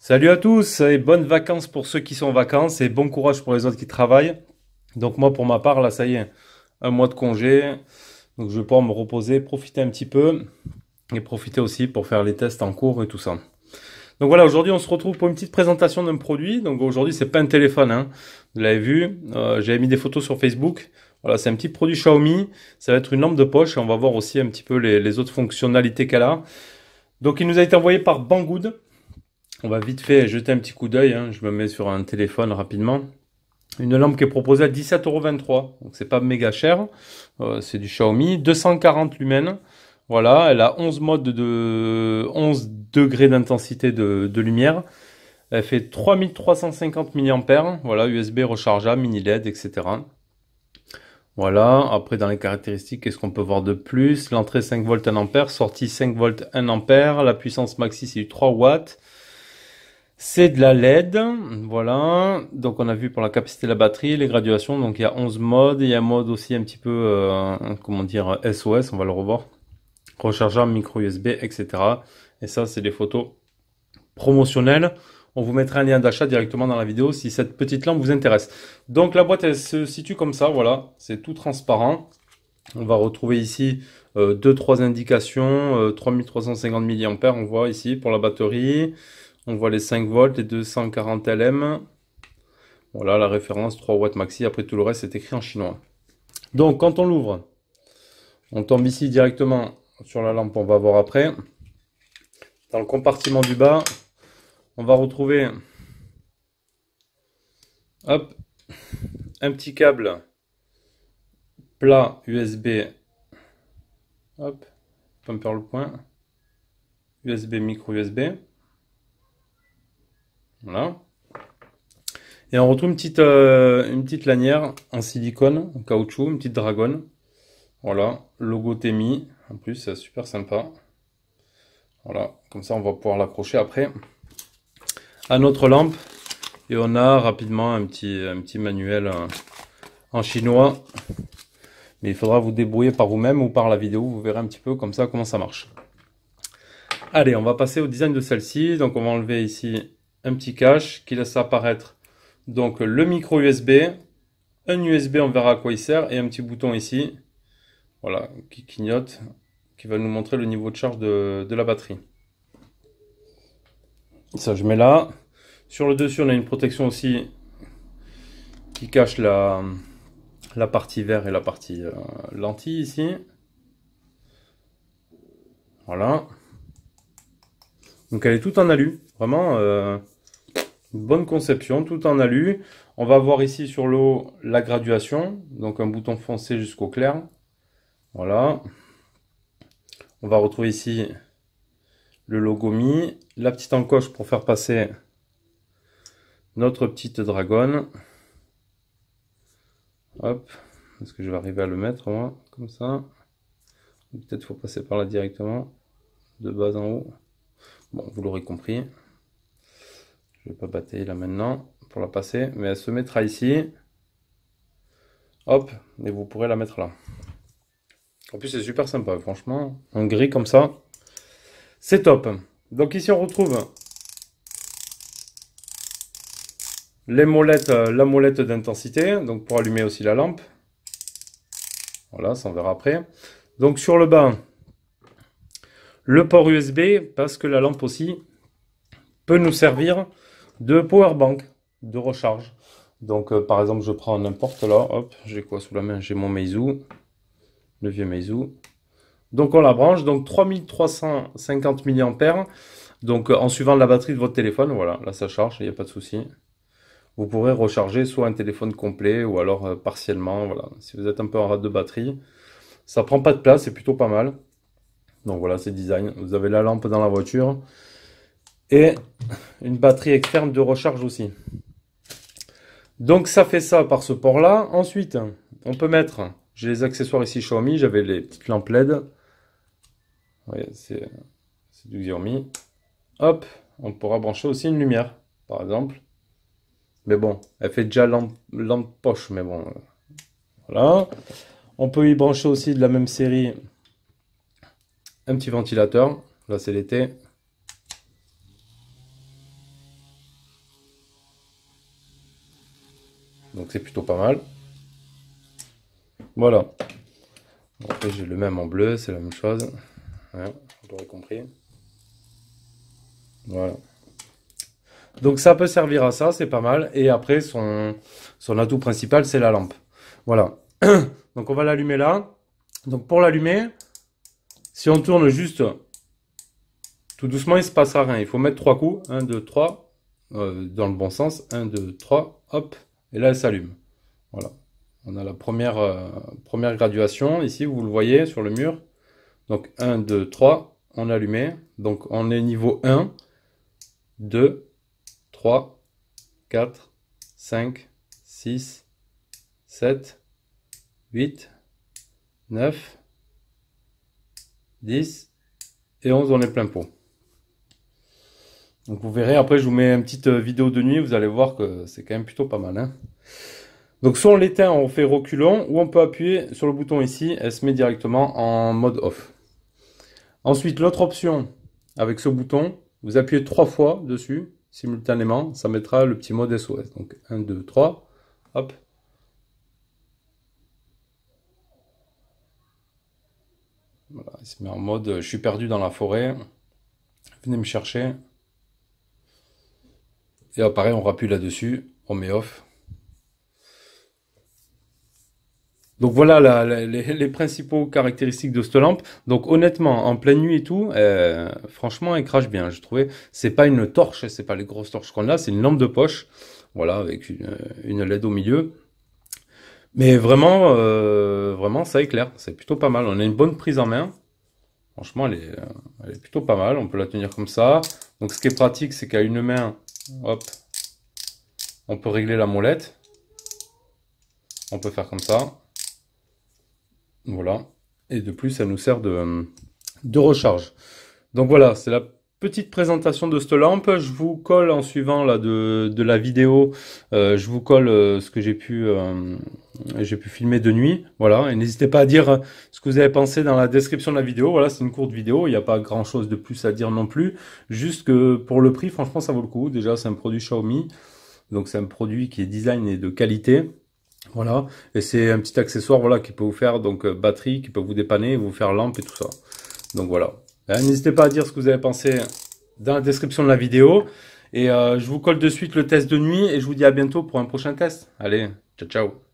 Salut à tous et bonnes vacances pour ceux qui sont en vacances et bon courage pour les autres qui travaillent. Donc moi pour ma part là ça y est, un mois de congé. Donc je vais pouvoir me reposer, profiter un petit peu et profiter aussi pour faire les tests en cours et tout ça. Donc voilà, aujourd'hui on se retrouve pour une petite présentation d'un produit. Donc aujourd'hui c'est pas un téléphone, hein. Vous l'avez vu, j'avais mis des photos sur Facebook. Voilà, c'est un petit produit Xiaomi. Ça va être une lampe de poche et on va voir aussi un petit peu les autres fonctionnalités qu'elle a. Donc il nous a été envoyé par Banggood. On va vite fait jeter un petit coup d'œil, hein. Je me mets sur un téléphone rapidement. Une lampe qui est proposée à 17,23 €. Donc c'est pas méga cher. C'est du Xiaomi. 240 lumens. Voilà, elle a 11 modes de 11 degrés d'intensité de lumière. Elle fait 3350 mAh. Voilà, USB rechargeable, mini LED, etc. Voilà, après dans les caractéristiques, qu'est-ce qu'on peut voir de plus? L'entrée 5 volts 1 ampère, sortie 5 volts 1 ampère. La puissance maxi c'est du 3 watts. C'est de la LED, voilà. Donc on a vu pour la capacité de la batterie, les graduations. Donc il y a 11 modes, il y a un mode aussi un petit peu, comment dire, SOS, on va le revoir. Rechargeable, micro USB, etc. Et ça, c'est des photos promotionnelles. On vous mettra un lien d'achat directement dans la vidéo si cette petite lampe vous intéresse. Donc la boîte, elle se situe comme ça, voilà. C'est tout transparent. On va retrouver ici 2-3 indications, 3350 mAh, on voit ici pour la batterie. On voit les 5 volts et 240 LM. Voilà la référence 3 watts maxi. Après tout le reste c'est écrit en chinois. Donc quand on l'ouvre, on tombe ici directement sur la lampe. On va voir après. Dans le compartiment du bas, on va retrouver hop, un petit câble plat USB. Hop, pas me perdre le point. USB micro USB. Voilà. Et on retrouve une petite lanière en silicone, en caoutchouc, une petite dragonne. Voilà, logo Temi. En plus, c'est super sympa. Voilà, comme ça, on va pouvoir l'accrocher après à notre lampe. Et on a rapidement un petit manuel en chinois. Mais il faudra vous débrouiller par vous-même ou par la vidéo. Vous verrez un petit peu comme ça comment ça marche. Allez, on va passer au design de celle-ci. Donc, on va enlever ici un petit cache qui laisse apparaître donc le micro USB, un USB, on verra à quoi il sert, et un petit bouton ici, voilà, qui clignote, qui va nous montrer le niveau de charge de la batterie. Ça, je mets là. Sur le dessus, on a une protection aussi qui cache la partie verre et la partie lentille ici. Voilà. Donc elle est toute en alu, vraiment une bonne conception, tout en alu. On va voir ici sur le haut la graduation, donc un bouton foncé jusqu'au clair. Voilà. On va retrouver ici le logo Mi, la petite encoche pour faire passer notre petite dragonne. Hop, est-ce que je vais arriver à le mettre moi, comme ça? Peut-être faut passer par là directement, de bas en haut. Bon, vous l'aurez compris. Je vais pas batailler là maintenant pour la passer, mais elle se mettra ici. Hop, et vous pourrez la mettre là. En plus, c'est super sympa, franchement. En gris comme ça, c'est top. Donc ici, on retrouve les molettes, la molette d'intensité, donc pour allumer aussi la lampe. Voilà, ça on verra après. Donc sur le bas, le port USB, parce que la lampe aussi peut nous servir de power bank, de recharge. Donc par exemple, je prends n'importe là, hop, j'ai quoi sous la main? J'ai mon Meizu, le vieux Meizu. Donc on la branche, donc 3350 mAh. Donc en suivant la batterie de votre téléphone, voilà, là ça charge, il n'y a pas de souci. Vous pourrez recharger soit un téléphone complet ou alors partiellement, voilà. Si vous êtes un peu en rate de batterie, ça prend pas de place, c'est plutôt pas mal. Donc voilà, c'est design. Vous avez la lampe dans la voiture et une batterie externe de recharge aussi. Donc ça fait ça par ce port là. Ensuite, on peut mettre, j'ai les accessoires ici Xiaomi, j'avais les petites lampes LED. Ouais, c'est du Xiaomi. Hop, on pourra brancher aussi une lumière, par exemple. Mais bon, elle fait déjà lampe poche, mais bon, voilà. On peut y brancher aussi de la même série un petit ventilateur. Là, c'est l'été. Donc c'est plutôt pas mal. Voilà. Après j'ai le même en bleu, c'est la même chose. Ouais, vous l'aurez compris. Voilà. Donc ça peut servir à ça, c'est pas mal. Et après son atout principal, c'est la lampe. Voilà. Donc on va l'allumer là. Donc pour l'allumer, si on tourne juste tout doucement, il ne se passera rien. Il faut mettre 3 coups. 1, 2, 3. Dans le bon sens. 1, 2, 3. Hop. Et là, elle s'allume. Voilà. On a la première graduation. Ici, vous le voyez sur le mur. Donc 1, 2, 3. On a allumé. Donc on est niveau 1, 2, 3, 4, 5, 6, 7, 8, 9, 10 et 11. On est plein pot. Donc vous verrez, après je vous mets une petite vidéo de nuit, vous allez voir que c'est quand même plutôt pas mal. Hein. Donc soit on l'éteint, on fait reculons, ou on peut appuyer sur le bouton ici, elle se met directement en mode off. Ensuite, l'autre option, avec ce bouton, vous appuyez 3 fois dessus, simultanément, ça mettra le petit mode SOS. Donc 1, 2, 3, hop. Voilà, il se met en mode, je suis perdu dans la forêt, venez me chercher. Et pareil, on rappuie là-dessus, on met off. Donc voilà les principaux caractéristiques de cette lampe. Donc honnêtement, en pleine nuit et tout, franchement, elle crache bien. Je trouvais, c'est pas une torche, c'est pas les grosses torches qu'on a, c'est une lampe de poche, voilà, avec une LED au milieu. Mais vraiment, vraiment, ça éclaire, c'est plutôt pas mal. On a une bonne prise en main. Franchement, elle est plutôt pas mal. On peut la tenir comme ça. Donc ce qui est pratique, c'est qu'à une main, hop, on peut régler la molette. On peut faire comme ça. Voilà. Et de plus, ça nous sert de recharge. Donc voilà, c'est la petite présentation de cette lampe. Je vous colle en suivant là de la vidéo. Je vous colle ce que j'ai pu filmer de nuit. Voilà. Et n'hésitez pas à dire ce que vous avez pensé dans la description de la vidéo. Voilà, c'est une courte vidéo. Il n'y a pas grand chose de plus à dire non plus. Juste que pour le prix, franchement, ça vaut le coup. Déjà, c'est un produit Xiaomi. Donc c'est un produit qui est design et de qualité. Voilà, et c'est un petit accessoire voilà, qui peut vous faire donc batterie, qui peut vous dépanner, vous faire lampe et tout ça. Donc voilà. N'hésitez pas à dire ce que vous avez pensé dans la description de la vidéo. Et je vous colle de suite le test de nuit et je vous dis à bientôt pour un prochain test. Allez, ciao ciao.